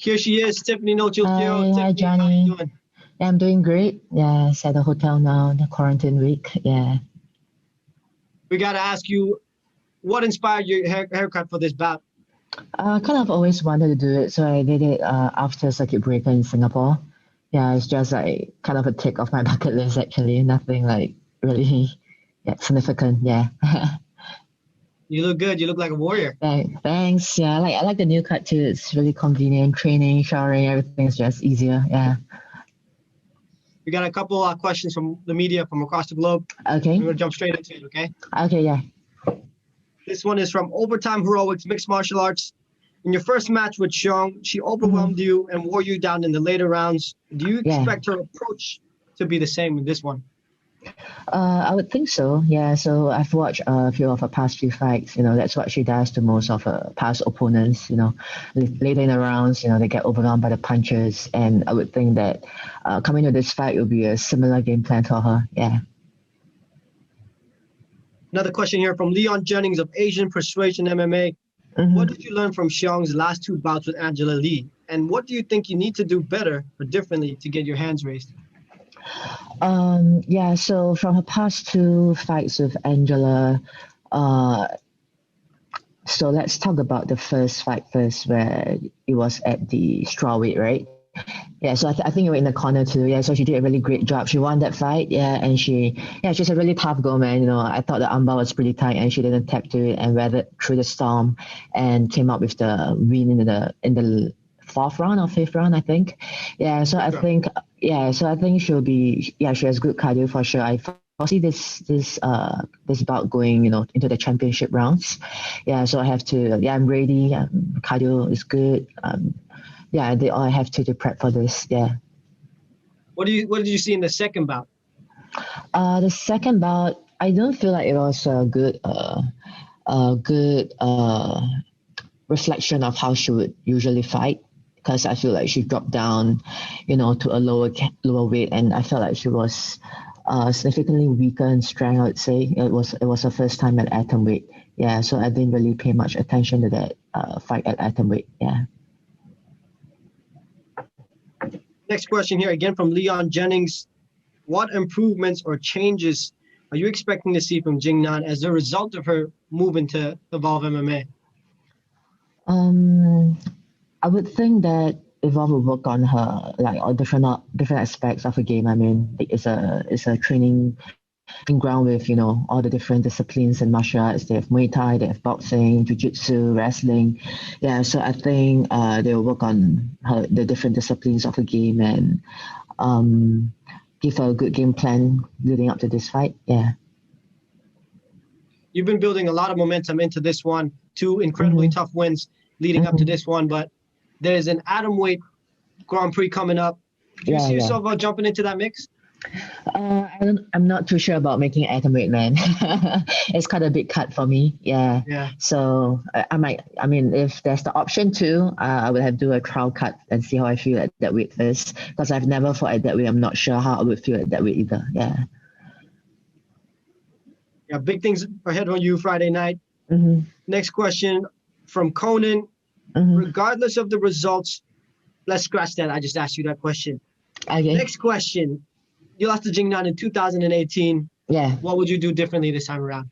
Here she is, Tiffany Teo. Hi, Tiffany, how Johnny. you doing? Yeah, I'm doing great. Yeah, it's at the hotel now, the quarantine week. Yeah. We got to ask you, what inspired your haircut for this bout? Kind of always wanted to do it, so I did it after circuit breaker in Singapore. Yeah, it's just like kind of a tick off my bucket list actually. Nothing like really significant. Yeah. You look good. You look like a warrior. Thanks. Yeah, I like the new cut too. It's really convenient. Training, showering, everything's just easier. Yeah. We got a couple questions from the media from across the globe. Okay. I'm going to jump straight into it, okay? Okay, yeah. This one is from Overtime Heroics Mixed Martial Arts. In your first match with Xiong, she overwhelmed you and wore you down in the later rounds. Do you expect her approach to be the same in this one? I would think so. Yeah. So I've watched a few of her past few fights. That's what she does to most of her past opponents. Later in the rounds, they get overwhelmed by the punches, and I would think that coming to this fight will be a similar game plan for her. Yeah. Another question here from Leon Jennings of Asian Persuasion MMA. What did you learn from Xiong's last two bouts with Angela Lee? And what do you think you need to do better or differently to get your hands raised? Yeah, so from her past two fights with Angela, so let's talk about the first fight first, where it was at the strawweight, right? Yeah, so I think you were in the corner too. Yeah, so she did a really great job. She won that fight. Yeah, and she's a really tough girl, man. I thought the armbar was pretty tight, and she didn't tap to it and weathered through the storm, and came out with the win in the fourth round or fifth round, I think. Yeah, so I think she'll be. Yeah, she has good cardio for sure. I foresee this bout going, into the championship rounds. Yeah, so I have to. Yeah, I'm ready. Cardio is good. Yeah, they all have to prep for this. Yeah. What did you see in the second bout? The second bout, I don't feel like it was a good reflection of how she would usually fight, because I feel like she dropped down, to a lower weight, and I felt like she was significantly weaker in strength. I would say it was her first time at atomweight. Yeah, so I didn't really pay much attention to that fight at atomweight. Yeah. Next question here, again from Leon Jennings. What improvements or changes are you expecting to see from Jing Nan as a result of her move into Evolve MMA? I would think that Evolve will work on her all different aspects of her game. I mean, it's a training ground with all the different disciplines and martial arts. They have Muay Thai, they have boxing, jiu-jitsu, wrestling. Yeah, so I think they will work on the different disciplines of the game and give her a good game plan leading up to this fight. Yeah. You've been building a lot of momentum into this one, two incredibly tough wins leading up to this one, but there's an atomweight Grand Prix coming up. Do you see yourself jumping into that mix? I'm not too sure about making atomweight, man. It's kind of a big cut for me. Yeah. Yeah. So I might. I mean, if there's the option to, I would have to do a trial cut and see how I feel at that weight first. Because I've never fought at that weight. I'm not sure how I would feel at that weight either. Yeah. Yeah. Big things ahead on you Friday night. Next question from Conan. Regardless of the results, let's scratch that. I just asked you that question. Okay. Next question. You lost to Jing Nan in 2018. Yeah. What would you do differently this time around?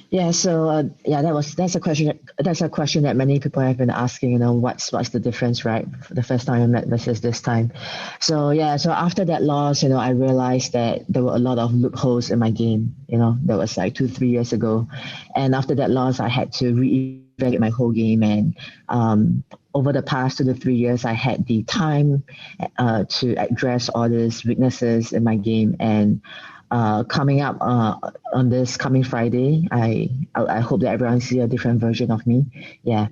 Yeah. So that's a question. That's a question that many people have been asking. What's the difference, right? The first time I met versus this time. So yeah. So after that loss, I realized that there were a lot of loopholes in my game. That was like 2-3 years ago, and after that loss, I had to reevaluate my whole game. And over the past 2 to 3 years, I had the time to address all these weaknesses in my game. And coming up on this coming Friday, I hope that everyone sees a different version of me. Yeah.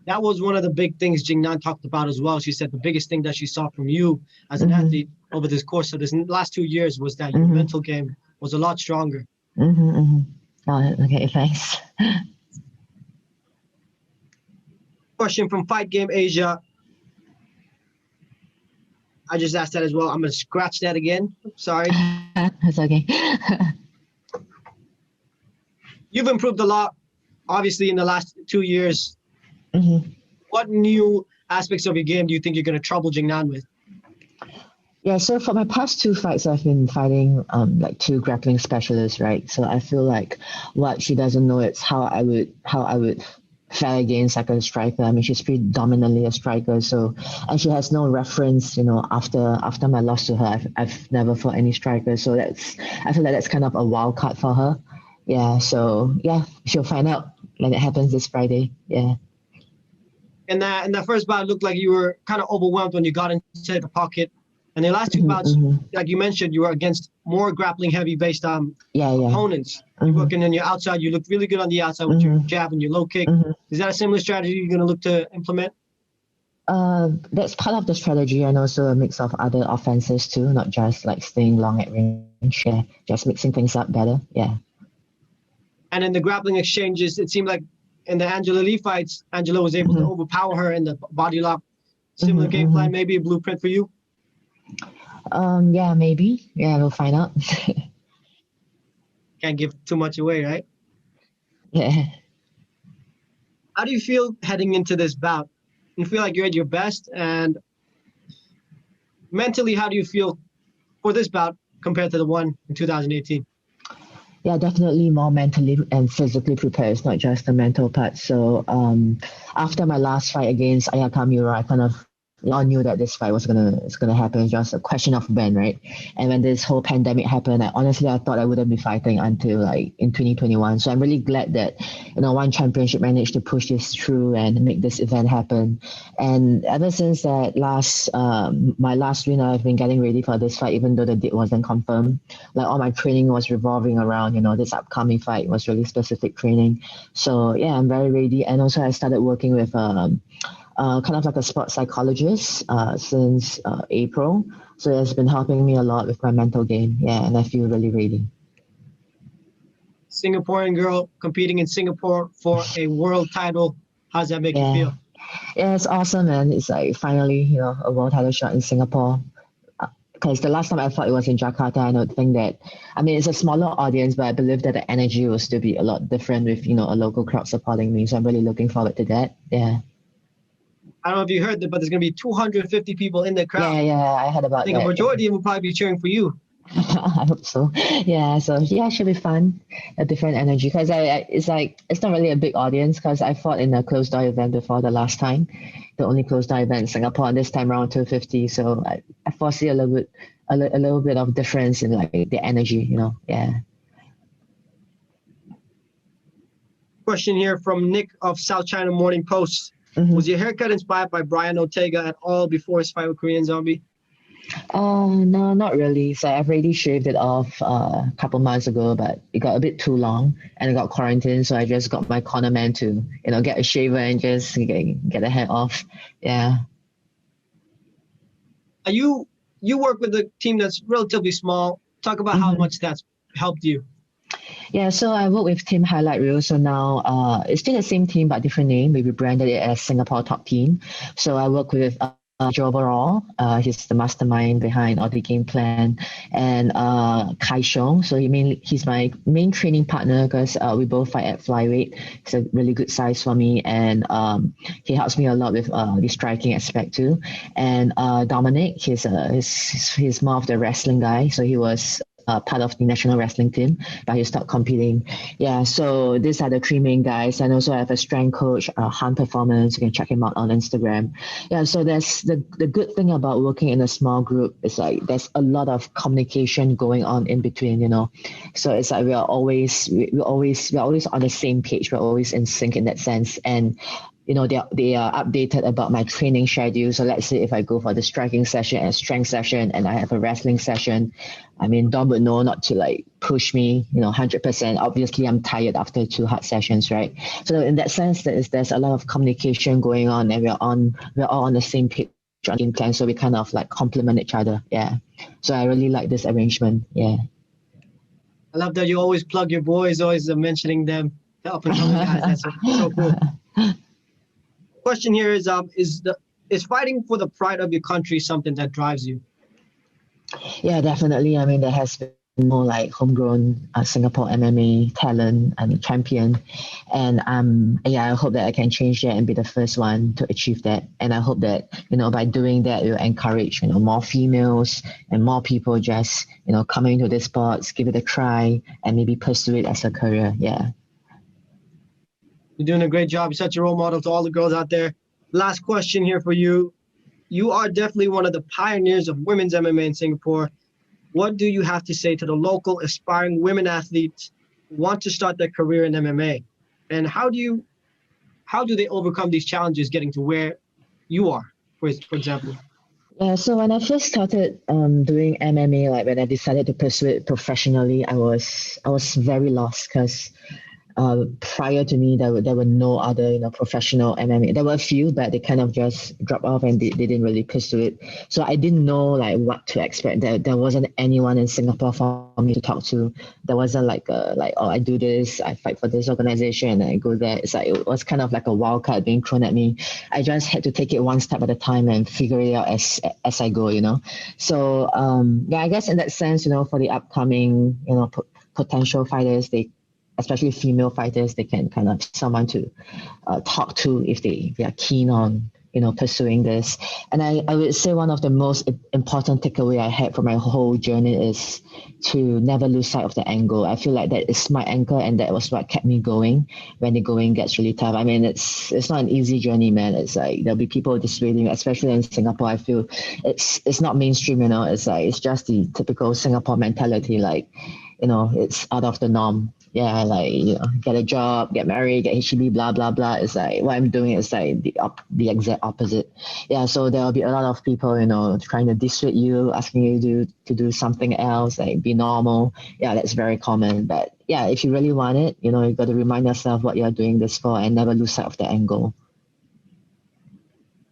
That was one of the big things Jing Nan talked about as well. She said the biggest thing that she saw from you as an athlete over this course of this last 2 years was that your mental game was a lot stronger. Oh, okay, thanks. Question from Fight Game Asia. I just asked that as well. I'm going to scratch that again. Sorry. That's okay. You've improved a lot, obviously, in the last 2 years. what new aspects of your game do you think you're going to trouble Jing Nan with? Yeah, so for my past two fights, I've been fighting like two grappling specialists, right? So I feel like what she doesn't know is how I would fare against like a striker. I mean, she's predominantly a striker, so and she has no reference, after my loss to her, I've never fought any striker, so I feel like that's kind of a wild card for her. Yeah, so yeah, she'll find out when it happens this Friday. Yeah. In that first bout, it looked like you were kind of overwhelmed when you got into the pocket. And the last two bouts, like you mentioned, you were against more grappling heavy based opponents. You're working on your outside. You looked really good on the outside with your jab and your low kick. Is that a similar strategy you're going to look to implement? That's part of the strategy, and also a mix of other offenses too, not just like staying long at range. Yeah, just mixing things up better. Yeah. And in the grappling exchanges, it seemed like in the Angela Lee fights, Angela was able to overpower her in the body lock. Similar game plan, maybe a blueprint for you? Yeah, maybe. Yeah, we'll find out. Can't give too much away, right? Yeah. How do you feel heading into this bout? You feel like you're at your best, and mentally, how do you feel for this bout compared to the one in 2018? Yeah, definitely more mentally and physically prepared. It's not just the mental part. So after my last fight against Ayaka Miura, I kind of all knew that this fight was gonna happen. It's just a question of when, right? And when this whole pandemic happened, I thought I wouldn't be fighting until like in 2021. So I'm really glad that One Championship managed to push this through and make this event happen. And ever since that my last win, I've been getting ready for this fight, even though the date wasn't confirmed. Like all my training was revolving around this upcoming fight. It was really specific training. So yeah, I'm very ready. And also I started working with kind of like a sports psychologist since April. So it's been helping me a lot with my mental game. Yeah, and I feel really ready. Singaporean girl competing in Singapore for a world title. How does that make you feel? Yeah, it's awesome, man. It's like finally, a world title shot in Singapore. Because the last time I fought, it was in Jakarta. I don't think that, it's a smaller audience, but I believe that the energy will still be a lot different with, a local crowd supporting me. So I'm really looking forward to that. Yeah. I don't know if you heard that, but there's going to be 250 people in the crowd. Yeah, I heard about that. I think a majority of them will probably be cheering for you. I hope so. Yeah, so yeah, it should be fun. A different energy because it's not really a big audience because I fought in a closed door event before the last time, the only closed door event in Singapore, and this time around 250. So I foresee a little bit of difference in like the energy, Yeah. Question here from Nick of South China Morning Post. Was your haircut inspired by Brian Ortega at all before his fight with Korean Zombie? No, not really. So I've already shaved it off a couple months ago, but it got a bit too long and it got quarantined. So I just got my corner man to, get a shaver and just get the hair off. Yeah. You work with a team that's relatively small. Talk about how much that's helped you. Yeah, so I work with Team Highlight Reel. So now it's still the same team, but different name. We rebranded it as Singapore Top Team. So I work with overall, he's the mastermind behind all the game plan, and Expectxiong. So he's my main training partner because we both fight at flyweight. It's a really good size for me, and he helps me a lot with the striking aspect too. And Dominic, he's more of the wrestling guy. So he was part of the national wrestling team, but he stopped competing. Yeah, so these are the three main guys. And also I have a strength coach, Han Performance. You can check him out on Instagram. Yeah, so there's the good thing about working in a small group is like there's a lot of communication going on in between, So it's like we're always on the same page. We're always in sync in that sense. And they are updated about my training schedule. So let's say if I go for the striking session and strength session and I have a wrestling session, Dom would know not to like push me, 100%. Obviously, I'm tired after 2 hard sessions, right? So in that sense, there's a lot of communication going on, and we're all on the same page on game plan. So we kind of like complement each other. Yeah. So I really like this arrangement. Yeah. I love that you always plug your boys, always mentioning them, the up and coming guys. That's so cool. Question here is fighting for the pride of your country something that drives you? Yeah, definitely. There has more like homegrown Singapore MMA talent and champion. And yeah, I hope that I can change that and be the first one to achieve that. And I hope that, by doing that, it will encourage, more females and more people just, coming into this sports, give it a try and maybe pursue it as a career. Yeah. You're doing a great job. You're such a role model to all the girls out there. Last question here for you. You are definitely one of the pioneers of women's MMA in Singapore. What do you have to say to the local aspiring women athletes who want to start their career in MMA? And how do they overcome these challenges getting to where you are, for example? Yeah, so when I first started doing MMA, like when I decided to pursue it professionally, I was very lost because prior to me, there were no other professional MMA. There were a few, but they kind of just dropped off and they didn't really pursue it. So I didn't know like what to expect. There wasn't anyone in Singapore for me to talk to. There wasn't like oh, I do this, I fight for this organization, and I go there. It's like it was kind of like a wild card being thrown at me. I just had to take it one step at a time and figure it out as I go. So yeah, I guess in that sense, for the upcoming potential fighters, especially female fighters, they can kind of someone to talk to if they are keen on pursuing this. And I would say one of the most important takeaway I had from my whole journey is to never lose sight of the end goal. I feel like that is my anchor, and that was what kept me going when the going gets really tough. I mean, it's not an easy journey, man. It's like there'll be people dissuading, especially in Singapore. I feel it's not mainstream, It's like it's just the typical Singapore mentality, like it's out of the norm. Yeah, like get a job, get married, get HDB, blah blah blah. It's like what I'm doing is like the exact opposite. Yeah, so there will be a lot of people, trying to dissuade you, asking you to do something else, like be normal. Yeah, that's very common. But yeah, if you really want it, you got to remind yourself what you're doing this for and never lose sight of the end goal.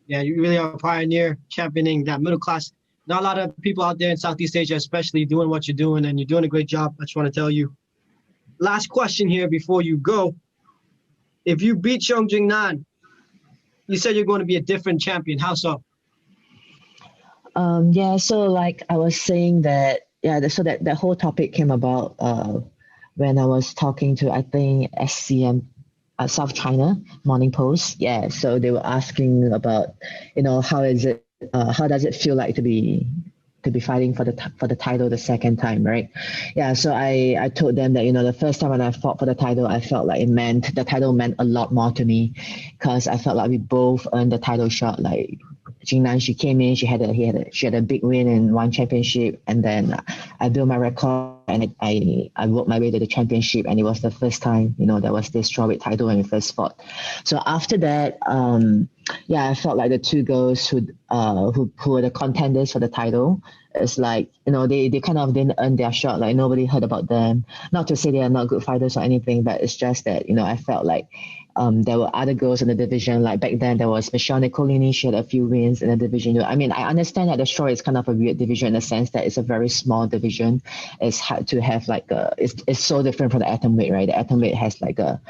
Yeah, you really are a pioneer, championing that middle class. Not a lot of people out there in Southeast Asia, especially doing what you're doing, and you're doing a great job. I just want to tell you. Last question here before you go. If you beat Jing Nan, you said you're going to be a different champion. How so? Yeah, so like I was saying that, yeah, so that whole topic came about when I was talking to, I think, SCM, South China Morning Post. Yeah, so they were asking about, how does it feel like to be fighting for the title the second time, right? Yeah, so I told them that the first time when I fought for the title, I felt like the title meant a lot more to me because I felt like we both earned the title shot. Like Jing Nan, she came in, she had a big win in one championship, and then I built my record and I worked my way to the championship, and it was the first time there was this strawweight title when we first fought. So after that, yeah, I felt like the two girls who were the contenders for the title, it's like they kind of didn't earn their shot. Like nobody heard about them. Not to say they are not good fighters or anything, but it's just that I felt like there were other girls in the division. Like back then, there was Michelle Nicolini. She had a few wins in the division. I mean, I understand that the strawweight is kind of a weird division in the sense that it's a very small division. It's hard to have like it's so different from the atomweight, right? The atomweight has like a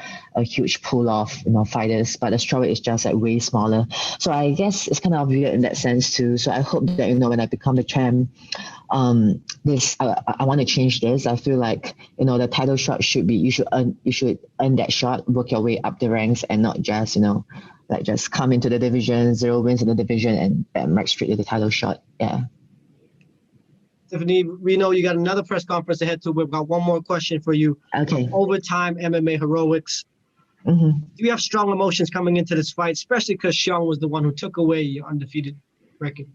huge pool of fighters, but the strawweight is just like way smaller. So I guess it's kind of weird in that sense too. So I hope that when I become the champ, I want to change this. I feel like the title shot should be you should earn that shot, work your way up the ranks, and not just like just come into the division, 0 wins in the division, and right straight to the title shot. Yeah. Tiffany, we know you got another press conference to head to. We've got one more question for you. Okay. Overtime MMA heroics. Mm-hmm. Do you have strong emotions coming into this fight, especially because Xiong was the one who took away your undefeated record?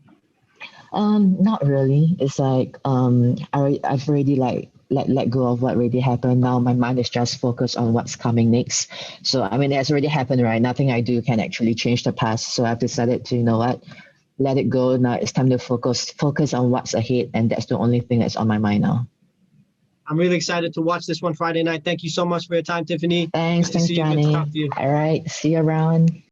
Not really. It's like I've already like let go of what already happened. Now my mind is just focused on what's coming next. So I mean, it's already happened, right? Nothing I do can actually change the past. So I've decided to, let it go. Now it's time to focus on what's ahead, and that's the only thing that's on my mind now. I'm really excited to watch this one Friday night. Thank you so much for your time, Tiffany. Thanks, Johnny. All right, see you around.